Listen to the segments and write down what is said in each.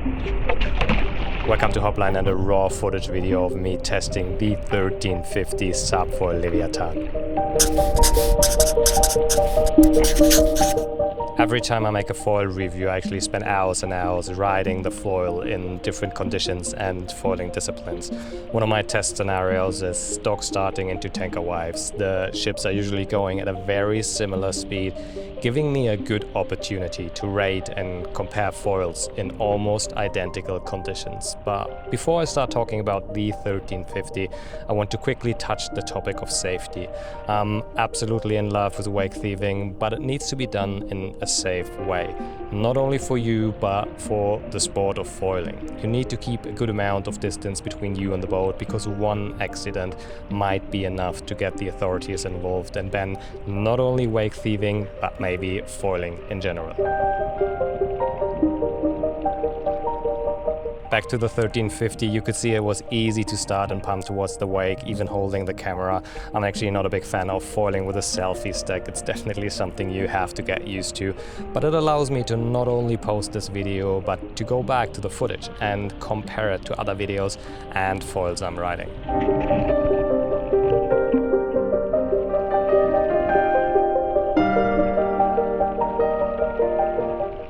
Welcome to Hopline and a raw footage video of me testing the 1350 SABFOIL Leviathan. Every time I make a foil review, I actually spend hours and hours riding the foil in different conditions and foiling disciplines. One of my test scenarios is dog starting into tanker wives. The ships are usually going at a very similar speed, giving me a good opportunity to rate and compare foils in almost identical conditions. But before I start talking about the 1350, I want to quickly touch the topic of safety. I'm absolutely in love with wake thieving, but it needs to be done in a safe way. Not only for you, but for the sport of foiling. You need to keep a good amount of distance between you and the boat, because one accident might be enough to get the authorities involved and ban not only wake thieving, but maybe foiling in general. Back to the 1350, you could see it was easy to start and pump towards the wake, even holding the camera. I'm actually not a big fan of foiling with a selfie stick. It's definitely something you have to get used to, but it allows me to not only post this video, but to go back to the footage and compare it to other videos and foils I'm riding.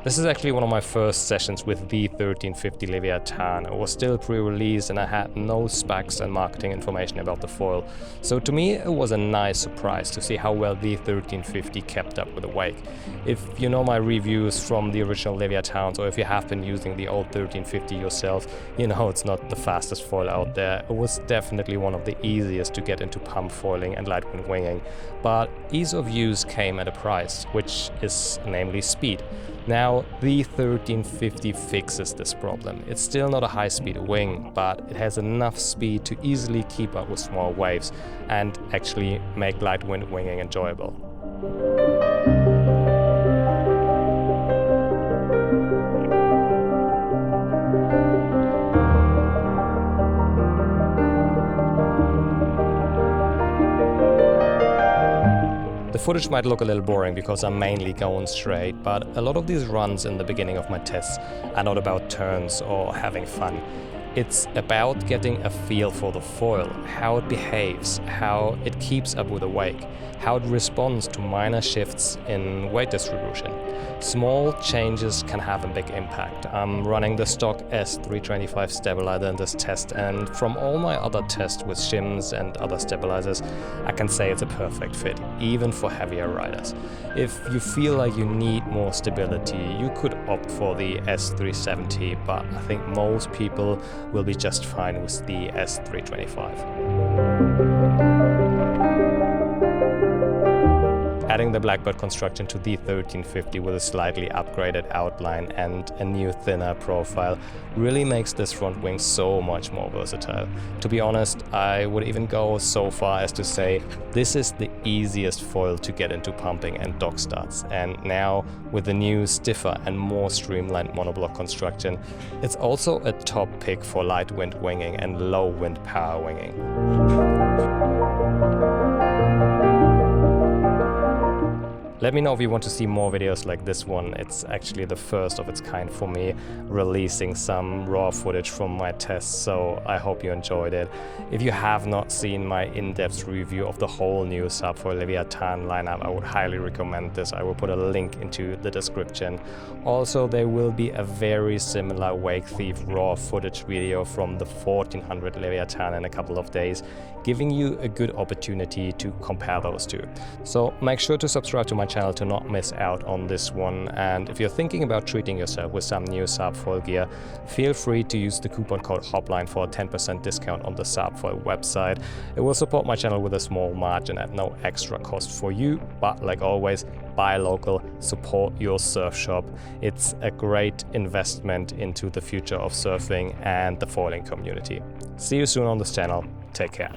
This is actually one of my first sessions with the 1350 Leviathan. It was still pre-release and I had no specs and marketing information about the foil. So to me it was a nice surprise to see how well the 1350 kept up with the wake. If you know my reviews from the original Leviathans, or if you have been using the old 1350 yourself, you know it's not the fastest foil out there. It was definitely one of the easiest to get into pump foiling and light wind winging. But ease of use came at a price, which is namely speed. Now, the 1350 fixes this problem. It's still not a high-speed wing, but it has enough speed to easily keep up with small waves and actually make light wind winging enjoyable. The footage might look a little boring because I'm mainly going straight, but a lot of these runs in the beginning of my tests are not about turns or having fun. It's about getting a feel for the foil, how it behaves, how it keeps up with the wake, how it responds to minor shifts in weight distribution. Small changes can have a big impact. I'm running the stock S325 stabilizer in this test, and from all my other tests with shims and other stabilizers, I can say it's a perfect fit, even for heavier riders. If you feel like you need more stability, you could opt for the S370, but I think most people will be just fine with the S325. Adding the Blackbird construction to the 1350 with a slightly upgraded outline and a new thinner profile really makes this front wing so much more versatile. To be honest, I would even go so far as to say this is the easiest foil to get into pumping and dock starts. And now, with the new, stiffer and more streamlined monoblock construction, it's also a top pick for light wind winging and low wind power winging. Let me know if you want to see more videos like this one. It's actually the first of its kind for me, releasing some raw footage from my tests, so I hope you enjoyed it. If you have not seen my in-depth review of the whole new SABFOIL Leviathan lineup, I would highly recommend this. I will put a link into the description. Also, there will be a very similar wake thief raw footage video from the 1400 Leviathan in a couple of days, giving you a good opportunity to compare those two. So make sure to subscribe to my channel to not miss out on this one, and if you're thinking about treating yourself with some new SABFOIL gear, feel free to use the coupon code HOPLINE for a 10% discount on the SABFOIL website. It will support my channel with a small margin at no extra cost for you, but like always, buy local, support your surf shop. It's a great investment into the future of surfing and the foiling community. See you soon on this channel. Take care.